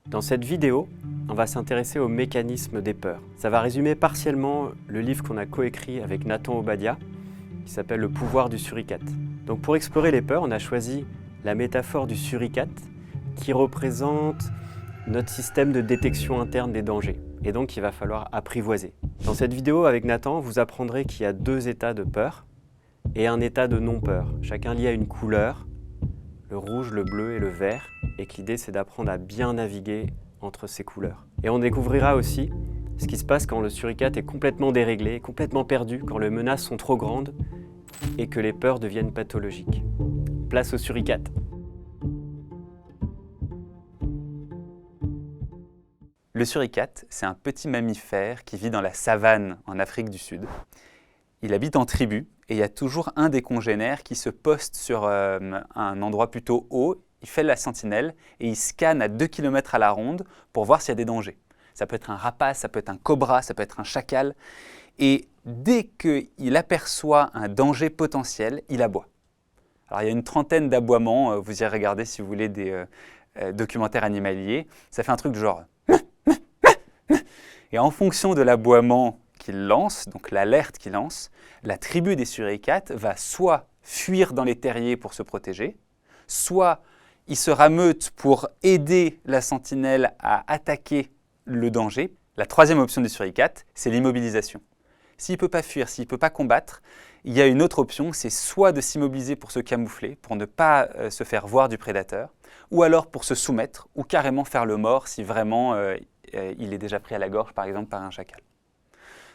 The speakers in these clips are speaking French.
Dans cette vidéo, on va s'intéresser au mécanisme des peurs. Ça va résumer partiellement le livre qu'on a coécrit avec Nathan Obadia, qui s'appelle Le pouvoir du suricate. Donc pour explorer les peurs, on a choisi la métaphore du suricate, qui représente notre système de détection interne des dangers, et donc il va falloir apprivoiser. Dans cette vidéo avec Nathan, vous apprendrez qu'il y a deux états de peur et un état de non-peur, chacun lié à une couleur, le rouge, le bleu et le vert, et que l'idée c'est d'apprendre à bien naviguer entre ces couleurs. Et on découvrira aussi ce qui se passe quand le suricate est complètement déréglé, complètement perdu, quand les menaces sont trop grandes et que les peurs deviennent pathologiques. Place au suricate. Le suricate, c'est un petit mammifère qui vit dans la savane en Afrique du Sud. Il habite en tribu et il y a toujours un des congénères qui se poste sur un endroit plutôt haut. Il fait la sentinelle et il scanne à 2 km à la ronde pour voir s'il y a des dangers. Ça peut être un rapace, ça peut être un cobra, ça peut être un chacal. Et dès qu'il aperçoit un danger potentiel, il aboie. Alors il y a une trentaine d'aboiements, vous irez regarder si vous voulez des documentaires animaliers. Ça fait un truc du genre... Et en fonction de l'aboiement qu'il lance, donc l'alerte qu'il lance, la tribu des suricates va soit fuir dans les terriers pour se protéger, soit il se rameute pour aider la sentinelle à attaquer le danger. La troisième option du suricate, c'est l'immobilisation. S'il ne peut pas fuir, s'il ne peut pas combattre, il y a une autre option, c'est soit de s'immobiliser pour se camoufler, pour ne pas se faire voir du prédateur, ou alors pour se soumettre, ou carrément faire le mort si vraiment il est déjà pris à la gorge, par exemple, par un chacal.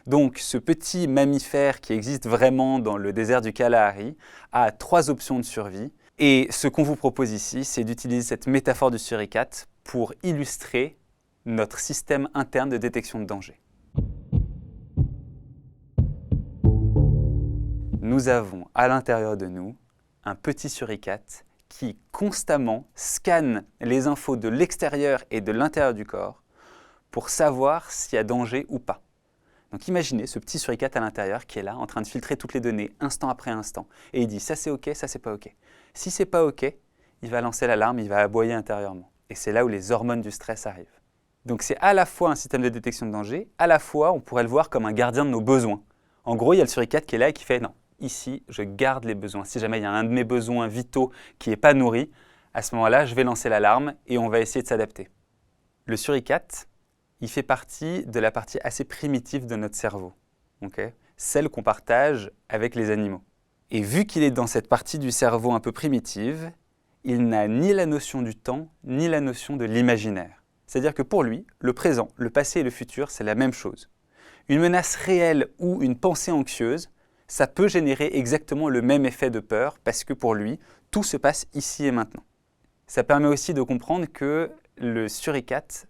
Donc, ce petit mammifère qui existe vraiment dans le désert du Kalahari a 3 options de survie. Et ce qu'on vous propose ici, c'est d'utiliser cette métaphore du suricate pour illustrer notre système interne de détection de danger. Nous avons à l'intérieur de nous un petit suricate qui constamment scanne les infos de l'extérieur et de l'intérieur du corps pour savoir s'il y a danger ou pas. Donc imaginez ce petit suricate à l'intérieur qui est là en train de filtrer toutes les données instant après instant. Et il dit ça c'est ok, ça c'est pas ok. Si c'est pas ok, il va lancer l'alarme, il va aboyer intérieurement. Et c'est là où les hormones du stress arrivent. Donc c'est à la fois un système de détection de danger, à la fois on pourrait le voir comme un gardien de nos besoins. En gros, il y a le suricate qui est là et qui fait non, ici je garde les besoins. Si jamais il y a un de mes besoins vitaux qui n'est pas nourri, à ce moment-là je vais lancer l'alarme et on va essayer de s'adapter. Le suricate, il fait partie de la partie assez primitive de notre cerveau, celle qu'on partage avec les animaux. Et vu qu'il est dans cette partie du cerveau un peu primitive, il n'a ni la notion du temps, ni la notion de l'imaginaire. C'est-à-dire que pour lui, le présent, le passé et le futur, c'est la même chose. Une menace réelle ou une pensée anxieuse, ça peut générer exactement le même effet de peur parce que pour lui, tout se passe ici et maintenant. Ça permet aussi de comprendre que le suricate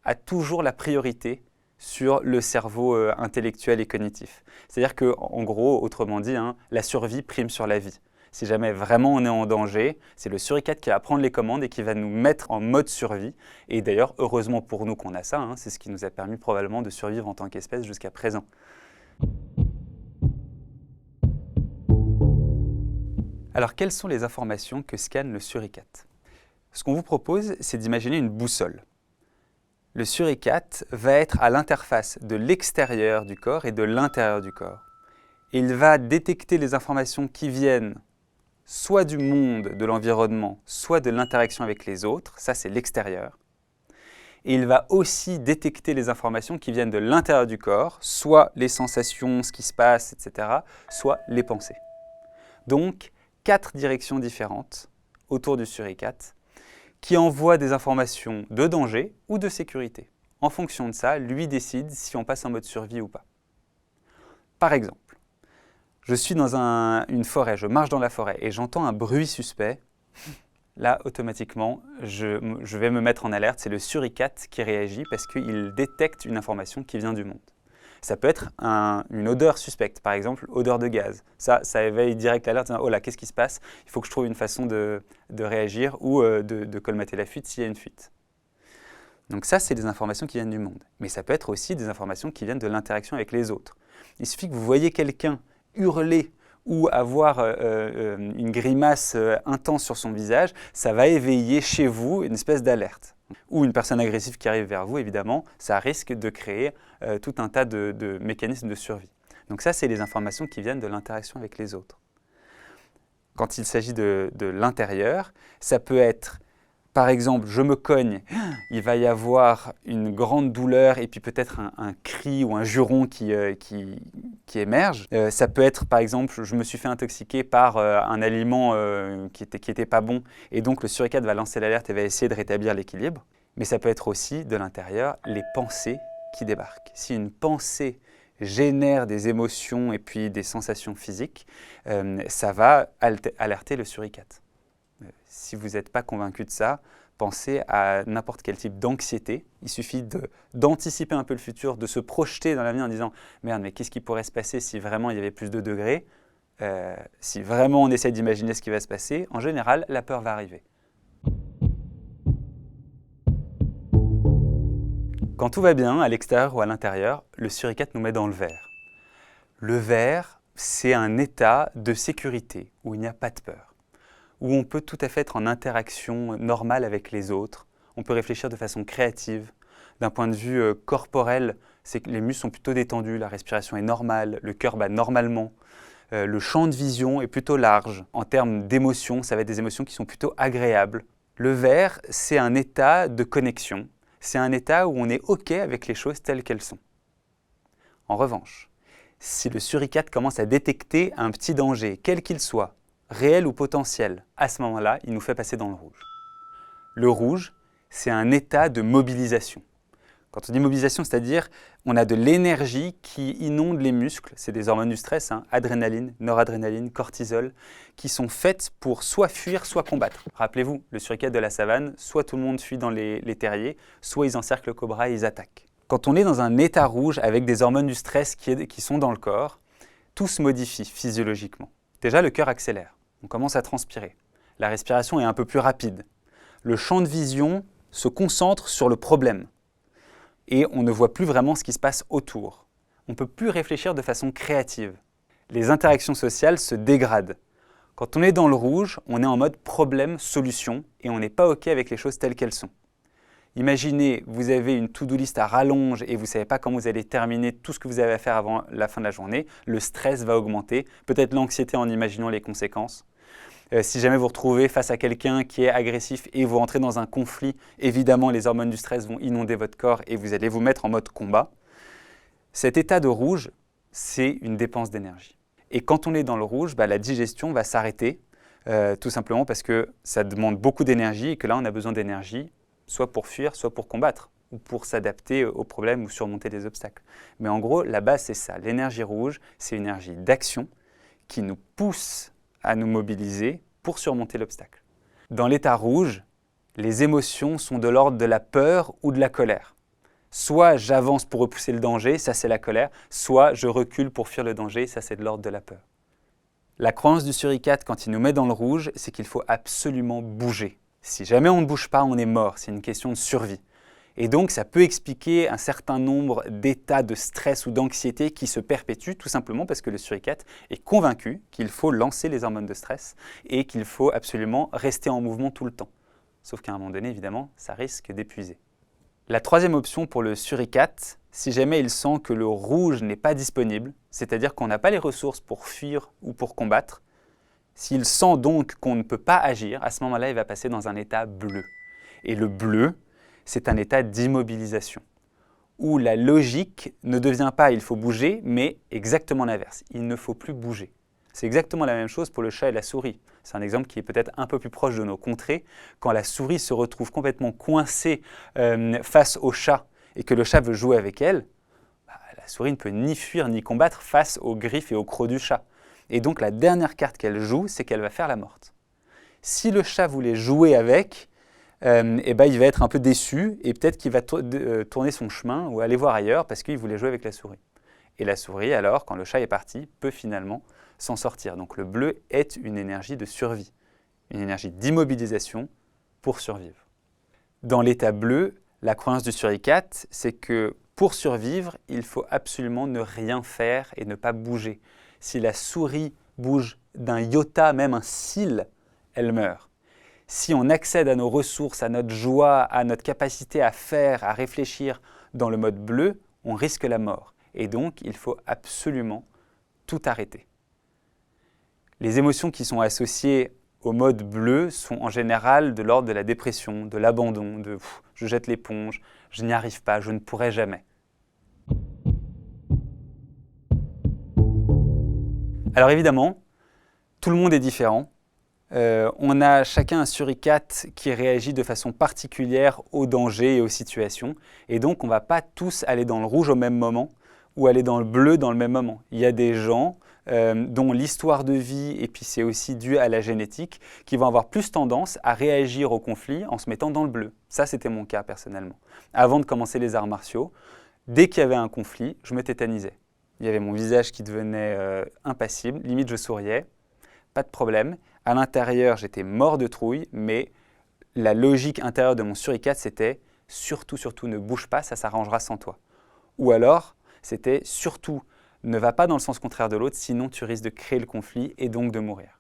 a toujours la priorité sur le cerveau intellectuel et cognitif. C'est-à-dire qu'en gros, autrement dit, la survie prime sur la vie. Si jamais vraiment on est en danger, c'est le suricate qui va prendre les commandes et qui va nous mettre en mode survie. Et d'ailleurs, heureusement pour nous qu'on a ça, c'est ce qui nous a permis probablement de survivre en tant qu'espèce jusqu'à présent. Alors, quelles sont les informations que scanne le suricate? Ce qu'on vous propose, c'est d'imaginer une boussole. Le suricate va être à l'interface de l'extérieur du corps et de l'intérieur du corps. Et il va détecter les informations qui viennent soit du monde, de l'environnement, soit de l'interaction avec les autres, ça c'est l'extérieur. Et il va aussi détecter les informations qui viennent de l'intérieur du corps, soit les sensations, ce qui se passe, etc., soit les pensées. Donc, 4 directions différentes autour du suricate qui envoie des informations de danger ou de sécurité. En fonction de ça, lui décide si on passe en mode survie ou pas. Par exemple, je suis dans une forêt, je marche dans la forêt et j'entends un bruit suspect. Là, automatiquement, je vais me mettre en alerte. C'est le suricate qui réagit parce qu'il détecte une information qui vient du monde. Ça peut être une odeur suspecte, par exemple, odeur de gaz. Ça éveille direct l'alerte, oh là, qu'est-ce qui se passe? Il faut que je trouve une façon de réagir ou de colmater la fuite s'il y a une fuite. Donc ça, c'est des informations qui viennent du monde. Mais ça peut être aussi des informations qui viennent de l'interaction avec les autres. Il suffit que vous voyez quelqu'un hurler ou avoir une grimace intense sur son visage, ça va éveiller chez vous une espèce d'alerte. Ou une personne agressive qui arrive vers vous, évidemment, ça risque de créer tout un tas de mécanismes de survie. Donc ça, c'est les informations qui viennent de l'interaction avec les autres. Quand il s'agit de l'intérieur, ça peut être, par exemple, je me cogne, il va y avoir une grande douleur et puis peut-être un cri ou un juron qui émerge. Ça peut être, par exemple, je me suis fait intoxiquer par un aliment qui était pas bon et donc le suricate va lancer l'alerte et va essayer de rétablir l'équilibre. Mais ça peut être aussi, de l'intérieur, les pensées qui débarquent. Si une pensée génère des émotions et puis des sensations physiques, ça va alerter le suricate. Si vous n'êtes pas convaincu de ça, pensez à n'importe quel type d'anxiété. Il suffit d'anticiper un peu le futur, de se projeter dans l'avenir en disant « Merde, mais qu'est-ce qui pourrait se passer si vraiment il y avait plus de degrés ?» Si vraiment on essaie d'imaginer ce qui va se passer, en général, la peur va arriver. Quand tout va bien, à l'extérieur ou à l'intérieur, le suricate nous met dans le vert. Le vert, c'est un état de sécurité où il n'y a pas de peur, où on peut tout à fait être en interaction normale avec les autres, on peut réfléchir de façon créative. D'un point de vue corporel, c'est que les muscles sont plutôt détendus, la respiration est normale, le cœur bat normalement, le champ de vision est plutôt large. En termes d'émotions, ça va être des émotions qui sont plutôt agréables. Le vert, c'est un état de connexion. C'est un état où on est OK avec les choses telles qu'elles sont. En revanche, si le suricate commence à détecter un petit danger, quel qu'il soit, réel ou potentiel, à ce moment-là, il nous fait passer dans le rouge. Le rouge, c'est un état de mobilisation. Quand on dit mobilisation, c'est-à-dire on a de l'énergie qui inonde les muscles, c'est des hormones du stress, adrénaline, noradrénaline, cortisol, qui sont faites pour soit fuir, soit combattre. Rappelez-vous, le suricate de la savane, soit tout le monde fuit dans les terriers, soit ils encerclent le cobra et ils attaquent. Quand on est dans un état rouge avec des hormones du stress qui sont dans le corps, tout se modifie physiologiquement. Déjà, le cœur accélère, on commence à transpirer. La respiration est un peu plus rapide. Le champ de vision se concentre sur le problème. Et on ne voit plus vraiment ce qui se passe autour. On ne peut plus réfléchir de façon créative. Les interactions sociales se dégradent. Quand on est dans le rouge, on est en mode problème-solution et on n'est pas OK avec les choses telles qu'elles sont. Imaginez, vous avez une to-do list à rallonge et vous ne savez pas comment vous allez terminer tout ce que vous avez à faire avant la fin de la journée. Le stress va augmenter, peut-être l'anxiété en imaginant les conséquences. Si jamais vous vous retrouvez face à quelqu'un qui est agressif et vous rentrez dans un conflit, évidemment, les hormones du stress vont inonder votre corps et vous allez vous mettre en mode combat. Cet état de rouge, c'est une dépense d'énergie. Et quand on est dans le rouge, la digestion va s'arrêter, tout simplement parce que ça demande beaucoup d'énergie et que là, on a besoin d'énergie, soit pour fuir, soit pour combattre, ou pour s'adapter aux problèmes ou surmonter des obstacles. Mais en gros, la base, c'est ça. L'énergie rouge, c'est une énergie d'action qui nous pousse à nous mobiliser pour surmonter l'obstacle. Dans l'état rouge, les émotions sont de l'ordre de la peur ou de la colère. Soit j'avance pour repousser le danger, ça c'est la colère, soit je recule pour fuir le danger, ça c'est de l'ordre de la peur. La croyance du suricate quand il nous met dans le rouge, c'est qu'il faut absolument bouger. Si jamais on ne bouge pas, on est mort, c'est une question de survie. Et donc, ça peut expliquer un certain nombre d'états de stress ou d'anxiété qui se perpétuent tout simplement parce que le suricate est convaincu qu'il faut lancer les hormones de stress et qu'il faut absolument rester en mouvement tout le temps. Sauf qu'à un moment donné, évidemment, ça risque d'épuiser. La troisième option pour le suricate, si jamais il sent que le rouge n'est pas disponible, c'est-à-dire qu'on n'a pas les ressources pour fuir ou pour combattre, s'il sent donc qu'on ne peut pas agir, à ce moment-là, il va passer dans un état bleu. Et le bleu, c'est un état d'immobilisation, où la logique ne devient pas « il faut bouger », mais exactement l'inverse, il ne faut plus bouger. C'est exactement la même chose pour le chat et la souris. C'est un exemple qui est peut-être un peu plus proche de nos contrées. Quand la souris se retrouve complètement coincée face au chat et que le chat veut jouer avec elle, la souris ne peut ni fuir ni combattre face aux griffes et aux crocs du chat. Et donc la dernière carte qu'elle joue, c'est qu'elle va faire la morte. Si le chat voulait jouer avec, il va être un peu déçu et peut-être qu'il va tourner son chemin ou aller voir ailleurs parce qu'il voulait jouer avec la souris. Et la souris, alors, quand le chat est parti, peut finalement s'en sortir. Donc le bleu est une énergie de survie, une énergie d'immobilisation pour survivre. Dans l'état bleu, la croyance du suricate, c'est que pour survivre, il faut absolument ne rien faire et ne pas bouger. Si la souris bouge d'un iota, même un cil, elle meurt. Si on accède à nos ressources, à notre joie, à notre capacité à faire, à réfléchir dans le mode bleu, on risque la mort. Et donc, il faut absolument tout arrêter. Les émotions qui sont associées au mode bleu sont en général de l'ordre de la dépression, de l'abandon, de « je jette l'éponge, je n'y arrive pas, je ne pourrai jamais ». Alors évidemment, tout le monde est différent. On a chacun un suricate qui réagit de façon particulière aux dangers et aux situations. Et donc, on ne va pas tous aller dans le rouge au même moment ou aller dans le bleu dans le même moment. Il y a des gens dont l'histoire de vie, et puis c'est aussi dû à la génétique, qui vont avoir plus tendance à réagir au conflit en se mettant dans le bleu. Ça, c'était mon cas personnellement. Avant de commencer les arts martiaux, dès qu'il y avait un conflit, je me tétanisais. Il y avait mon visage qui devenait impassible, limite je souriais, pas de problème. À l'intérieur, j'étais mort de trouille, mais la logique intérieure de mon suricate, c'était « surtout, surtout, ne bouge pas, ça s'arrangera sans toi ». Ou alors, c'était « surtout, ne va pas dans le sens contraire de l'autre, sinon tu risques de créer le conflit et donc de mourir ».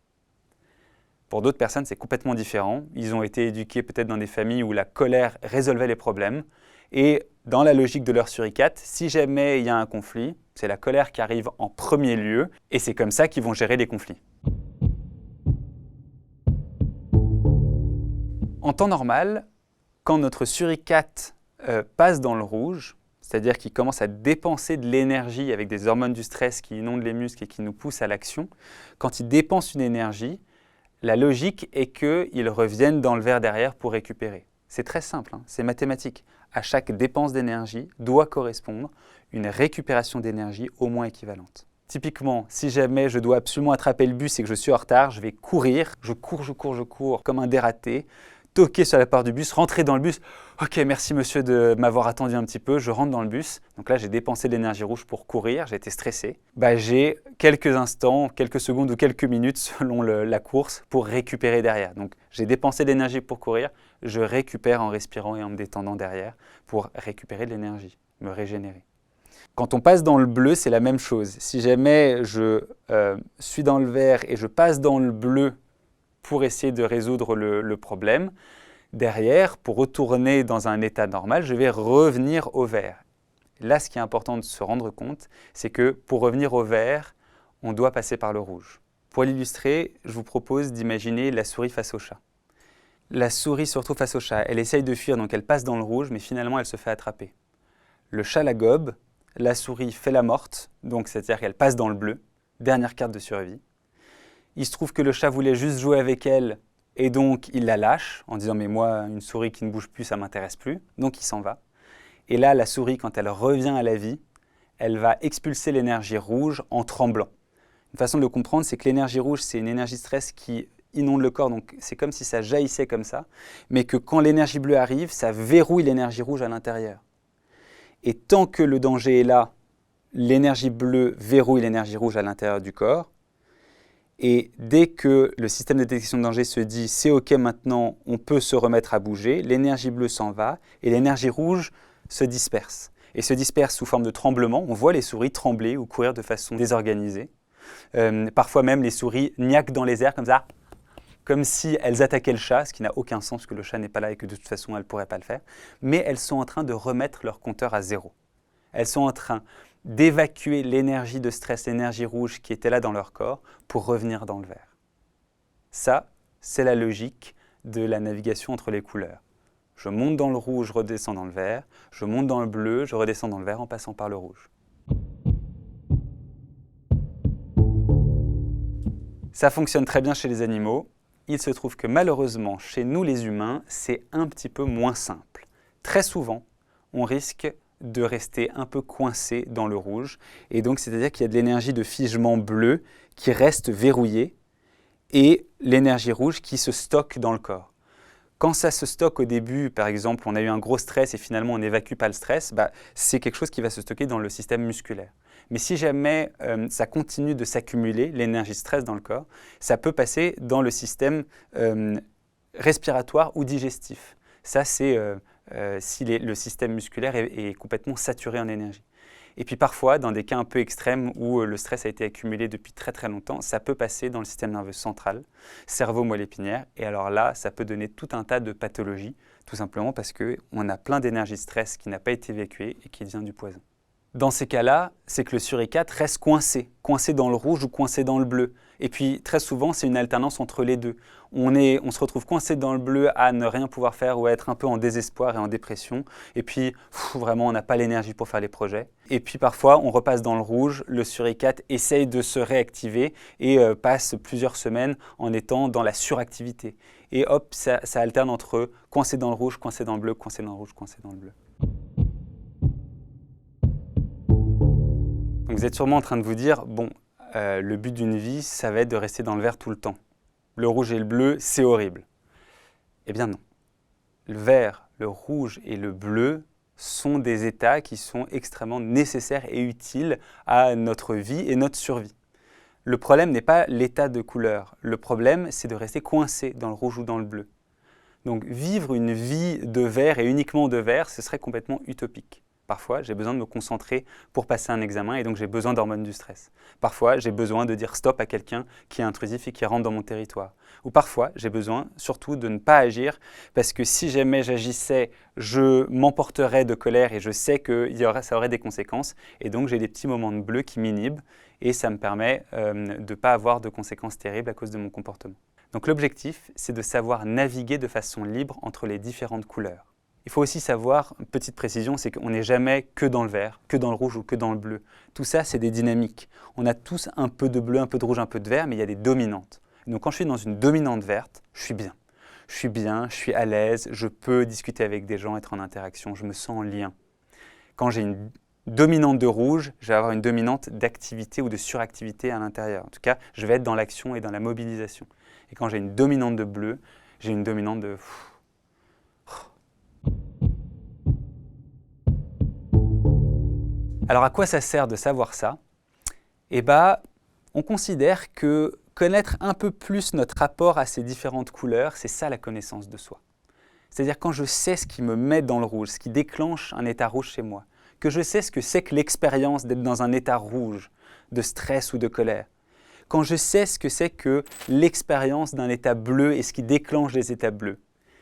Pour d'autres personnes, c'est complètement différent. Ils ont été éduqués peut-être dans des familles où la colère résolvait les problèmes. Et dans la logique de leur suricate, si jamais il y a un conflit, c'est la colère qui arrive en premier lieu, et c'est comme ça qu'ils vont gérer les conflits. En temps normal, quand notre suricate passe dans le rouge, c'est-à-dire qu'il commence à dépenser de l'énergie avec des hormones du stress qui inondent les muscles et qui nous poussent à l'action, quand il dépense une énergie, la logique est qu'il revienne dans le vert derrière pour récupérer. C'est très simple, c'est mathématique. À chaque dépense d'énergie doit correspondre une récupération d'énergie au moins équivalente. Typiquement, si jamais je dois absolument attraper le bus et que je suis en retard, je vais courir, je cours comme un dératé, toquer sur la porte du bus, rentrer dans le bus. Ok, merci monsieur de m'avoir attendu un petit peu, je rentre dans le bus. Donc là, j'ai dépensé de l'énergie rouge pour courir, j'ai été stressé. J'ai quelques instants, quelques secondes ou quelques minutes selon la course pour récupérer derrière. Donc j'ai dépensé de l'énergie pour courir, je récupère en respirant et en me détendant derrière pour récupérer de l'énergie, me régénérer. Quand on passe dans le bleu, c'est la même chose. Si jamais je suis dans le vert et je passe dans le bleu pour essayer de résoudre le problème, derrière, pour retourner dans un état normal, je vais revenir au vert. Là, ce qui est important de se rendre compte, c'est que pour revenir au vert, on doit passer par le rouge. Pour l'illustrer, je vous propose d'imaginer la souris face au chat. La souris se retrouve face au chat. Elle essaye de fuir, donc elle passe dans le rouge, mais finalement, elle se fait attraper. Le chat la gobe, la souris fait la morte, donc c'est-à-dire qu'elle passe dans le bleu, dernière carte de survie. Il se trouve que le chat voulait juste jouer avec elle et donc il la lâche en disant « mais moi, une souris qui ne bouge plus, ça ne m'intéresse plus ». Donc il s'en va. Et là, la souris, quand elle revient à la vie, elle va expulser l'énergie rouge en tremblant. Une façon de le comprendre, c'est que l'énergie rouge, c'est une énergie de stress qui inonde le corps, donc c'est comme si ça jaillissait comme ça, mais que quand l'énergie bleue arrive, ça verrouille l'énergie rouge à l'intérieur. Et tant que le danger est là, l'énergie bleue verrouille l'énergie rouge à l'intérieur du corps. Et dès que le système de détection de danger se dit « c'est OK maintenant, on peut se remettre à bouger », l'énergie bleue s'en va et l'énergie rouge se disperse. Et se disperse sous forme de tremblement. On voit les souris trembler ou courir de façon désorganisée. Parfois même, les souris niaquent dans les airs comme ça, comme si elles attaquaient le chat, ce qui n'a aucun sens parce que le chat n'est pas là et que de toute façon, elles ne pourraient pas le faire. Mais elles sont en train de remettre leur compteur à zéro. Elles sont en train d'évacuer l'énergie de stress, l'énergie rouge qui était là dans leur corps pour revenir dans le vert. Ça, c'est la logique de la navigation entre les couleurs. Je monte dans le rouge, je redescends dans le vert. Je monte dans le bleu, je redescends dans le vert en passant par le rouge. Ça fonctionne très bien chez les animaux. Il se trouve que malheureusement, chez nous les humains, c'est un petit peu moins simple. Très souvent, on risque de rester un peu coincé dans le rouge. Et donc, c'est-à-dire qu'il y a de l'énergie de figement bleu qui reste verrouillée et l'énergie rouge qui se stocke dans le corps. Quand ça se stocke au début, par exemple, on a eu un gros stress et finalement on n'évacue pas le stress, c'est quelque chose qui va se stocker dans le système musculaire. Mais si jamais ça continue de s'accumuler, l'énergie stress dans le corps, ça peut passer dans le système respiratoire ou digestif. Ça, c'est si le système musculaire est complètement saturé en énergie. Et puis parfois, dans des cas un peu extrêmes où le stress a été accumulé depuis très très longtemps, ça peut passer dans le système nerveux central, cerveau-moelle épinière, et alors là, ça peut donner tout un tas de pathologies, tout simplement parce qu'on a plein d'énergie stress qui n'a pas été évacuée et qui devient du poison. Dans ces cas-là, c'est que le suricate reste coincé dans le rouge ou coincé dans le bleu. Et puis très souvent, c'est une alternance entre les deux. On se retrouve coincé dans le bleu à ne rien pouvoir faire ou à être un peu en désespoir et en dépression. Et puis vraiment, on n'a pas l'énergie pour faire les projets. Et puis parfois, on repasse dans le rouge, le suricate essaye de se réactiver et passe plusieurs semaines en étant dans la suractivité. Et hop, ça alterne entre coincé dans le rouge, coincé dans le bleu, coincé dans le rouge, coincé dans le bleu. Donc vous êtes sûrement en train de vous dire, bon, le but d'une vie, ça va être de rester dans le vert tout le temps. Le rouge et le bleu, c'est horrible. Eh bien non. Le vert, le rouge et le bleu sont des états qui sont extrêmement nécessaires et utiles à notre vie et notre survie. Le problème n'est pas l'état de couleur. Le problème, c'est de rester coincé dans le rouge ou dans le bleu. Donc vivre une vie de vert et uniquement de vert, ce serait complètement utopique. Parfois, j'ai besoin de me concentrer pour passer un examen et donc j'ai besoin d'hormones du stress. Parfois, j'ai besoin de dire stop à quelqu'un qui est intrusif et qui rentre dans mon territoire. Ou parfois, j'ai besoin surtout de ne pas agir parce que si jamais j'agissais, je m'emporterais de colère et je sais que ça aurait des conséquences. Et donc, j'ai des petits moments de bleu qui m'inhibent et ça me permet de ne pas avoir de conséquences terribles à cause de mon comportement. Donc l'objectif, c'est de savoir naviguer de façon libre entre les différentes couleurs. Il faut aussi savoir, une petite précision, c'est qu'on n'est jamais que dans le vert, que dans le rouge ou que dans le bleu. Tout ça, c'est des dynamiques. On a tous un peu de bleu, un peu de rouge, un peu de vert, mais il y a des dominantes. Donc quand je suis dans une dominante verte, je suis bien. Je suis bien, je suis à l'aise, je peux discuter avec des gens, être en interaction, je me sens en lien. Quand j'ai une dominante de rouge, je vais avoir une dominante d'activité ou de suractivité à l'intérieur. En tout cas, je vais être dans l'action et dans la mobilisation. Et quand j'ai une dominante de bleu, j'ai une dominante de... Alors à quoi ça sert de savoir ça? Eh bien, on considère que connaître un peu plus notre rapport à ces différentes couleurs, c'est ça la connaissance de soi. C'est-à-dire quand je sais ce qui me met dans le rouge, ce qui déclenche un état rouge chez moi, que je sais ce que c'est que l'expérience d'être dans un état rouge, de stress ou de colère, quand je sais ce que c'est que l'expérience d'un état bleu et ce qui déclenche les états bleus,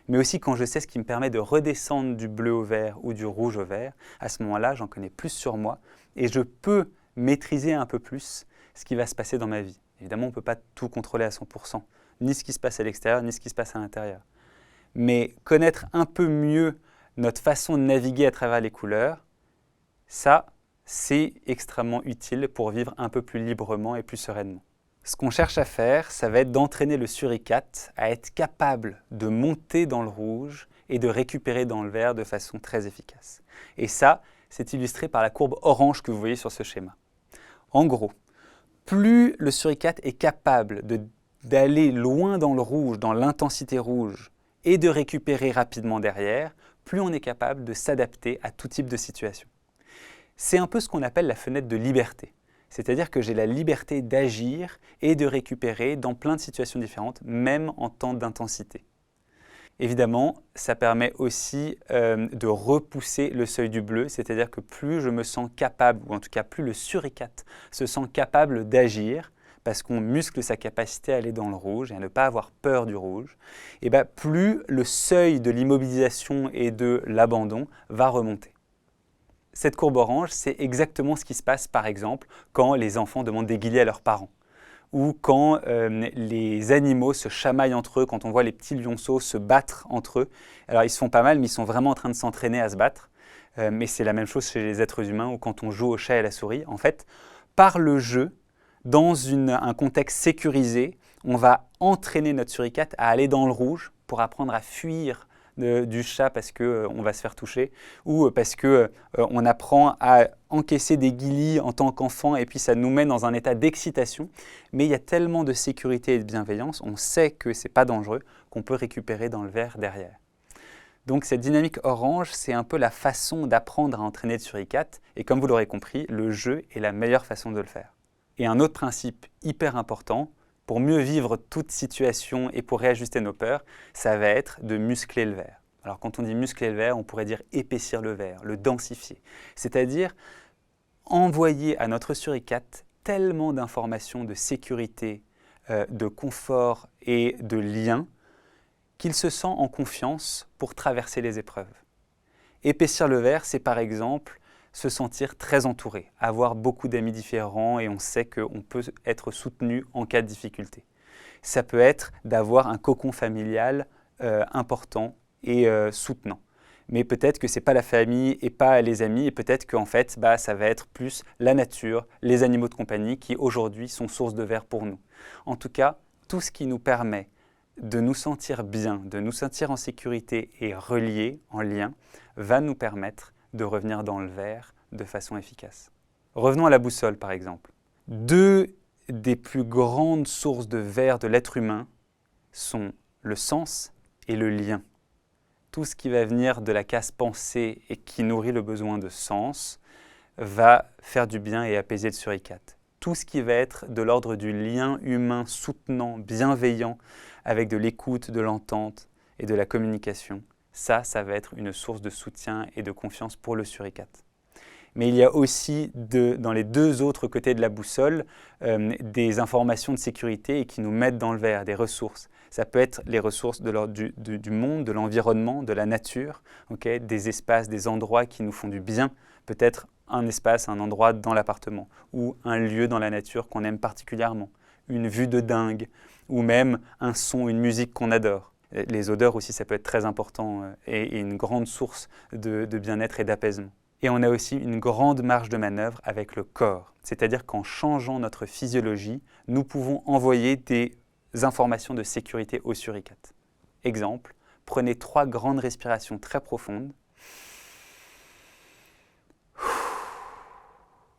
mais aussi quand je sais ce qui me permet de redescendre du bleu au vert ou du rouge au vert, à ce moment-là, j'en connais plus sur moi et je peux maîtriser un peu plus ce qui va se passer dans ma vie. Évidemment, on ne peut pas tout contrôler à 100%, ni ce qui se passe à l'extérieur, ni ce qui se passe à l'intérieur. Mais connaître un peu mieux notre façon de naviguer à travers les couleurs, ça, c'est extrêmement utile pour vivre un peu plus librement et plus sereinement. Ce qu'on cherche à faire, ça va être d'entraîner le suricate à être capable de monter dans le rouge et de récupérer dans le vert de façon très efficace. Et ça, c'est illustré par la courbe orange que vous voyez sur ce schéma. En gros, plus le suricate est capable d'aller loin dans le rouge, dans l'intensité rouge, et de récupérer rapidement derrière, plus on est capable de s'adapter à tout type de situation. C'est un peu ce qu'on appelle la fenêtre de liberté. C'est-à-dire que j'ai la liberté d'agir et de récupérer dans plein de situations différentes, même en temps d'intensité. Évidemment, ça permet aussi de repousser le seuil du bleu, c'est-à-dire que plus je me sens capable, ou en tout cas plus le suricate se sent capable d'agir, parce qu'on muscle sa capacité à aller dans le rouge et à ne pas avoir peur du rouge, et bien plus le seuil de l'immobilisation et de l'abandon va remonter. Cette courbe orange, c'est exactement ce qui se passe, par exemple, quand les enfants demandent des guillis à leurs parents, ou quand les animaux se chamaillent entre eux, quand on voit les petits lionceaux se battre entre eux. Alors, ils se font pas mal, mais ils sont vraiment en train de s'entraîner à se battre. Mais c'est la même chose chez les êtres humains, ou quand on joue au chat et à la souris. En fait, par le jeu, dans un contexte sécurisé, on va entraîner notre suricate à aller dans le rouge pour apprendre à fuir du chat parce qu'on va se faire toucher ou parce qu'on apprend à encaisser des guillis en tant qu'enfant et puis ça nous met dans un état d'excitation. Mais il y a tellement de sécurité et de bienveillance, on sait que ce n'est pas dangereux, qu'on peut récupérer dans le vert derrière. Donc cette dynamique orange, c'est un peu la façon d'apprendre à entraîner le suricate et comme vous l'aurez compris, le jeu est la meilleure façon de le faire. Et un autre principe hyper important, pour mieux vivre toute situation et pour réajuster nos peurs, ça va être de muscler le vert. Alors quand on dit muscler le verre, on pourrait dire épaissir le verre, le densifier. C'est-à-dire envoyer à notre suricate tellement d'informations de sécurité, de confort et de lien qu'il se sent en confiance pour traverser les épreuves. Épaissir le verre, c'est par exemple se sentir très entouré, avoir beaucoup d'amis différents et on sait qu'on peut être soutenu en cas de difficulté. Ça peut être d'avoir un cocon familial important et soutenant. Mais peut-être que ce n'est pas la famille et pas les amis, et peut-être qu'en fait, ça va être plus la nature, les animaux de compagnie qui aujourd'hui sont source de verre pour nous. En tout cas, tout ce qui nous permet de nous sentir bien, de nous sentir en sécurité et reliés, en lien, va nous permettre de revenir dans le verre de façon efficace. Revenons à la boussole par exemple. Deux des plus grandes sources de verre de l'être humain sont le sens et le lien. Tout ce qui va venir de la case pensée et qui nourrit le besoin de sens va faire du bien et apaiser le suricate. Tout ce qui va être de l'ordre du lien humain soutenant, bienveillant, avec de l'écoute, de l'entente et de la communication, ça va être une source de soutien et de confiance pour le suricate. Mais il y a aussi, dans les deux autres côtés de la boussole, des informations de sécurité et qui nous mettent dans le verre, des ressources. Ça peut être les ressources du monde, de l'environnement, de la nature, des espaces, des endroits qui nous font du bien. Peut-être un espace, un endroit dans l'appartement ou un lieu dans la nature qu'on aime particulièrement, une vue de dingue ou même un son, une musique qu'on adore. Les odeurs aussi, ça peut être très important et une grande source de bien-être et d'apaisement. Et on a aussi une grande marge de manœuvre avec le corps. C'est-à-dire qu'en changeant notre physiologie, nous pouvons envoyer des informations de sécurité au suricate. Exemple, prenez 3 grandes respirations très profondes.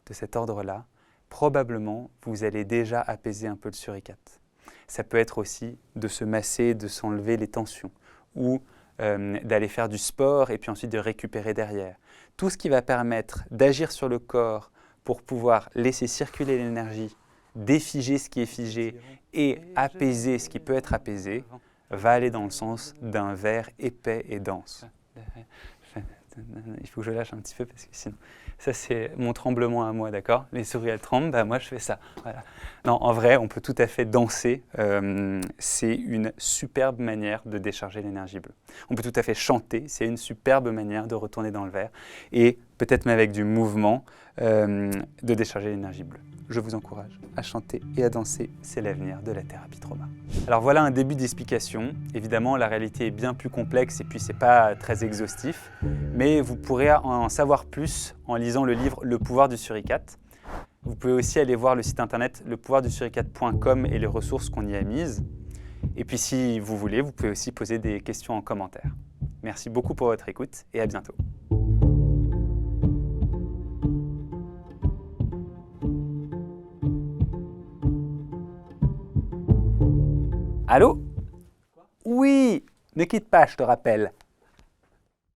De cet ordre-là, probablement, vous allez déjà apaiser un peu le suricate. Ça peut être aussi de se masser, de s'enlever les tensions ou d'aller faire du sport et puis ensuite de récupérer derrière. Tout ce qui va permettre d'agir sur le corps pour pouvoir laisser circuler l'énergie, défiger ce qui est figé et apaiser ce qui peut être apaisé, va aller dans le sens d'un verre épais et dense. Il faut que je lâche un petit peu parce que sinon, ça c'est mon tremblement à moi, d'accord? Les souris elles tremblent, moi je fais ça. Voilà. Non, en vrai, on peut tout à fait danser. C'est une superbe manière de décharger l'énergie bleue. On peut tout à fait chanter, c'est une superbe manière de retourner dans le verre et peut-être même avec du mouvement de décharger l'énergie bleue. Je vous encourage à chanter et à danser, c'est l'avenir de la thérapie trauma. Alors voilà un début d'explication. Évidemment, la réalité est bien plus complexe et puis c'est pas très exhaustif, mais vous pourrez en savoir plus en lisant le livre Le pouvoir du suricate. Vous pouvez aussi aller voir le site internet lepouvoirdusuricate.com et les ressources qu'on y a mises. Et puis si vous voulez, vous pouvez aussi poser des questions en commentaire. Merci beaucoup pour votre écoute et à bientôt. Allô? Oui, ne quitte pas, je te rappelle.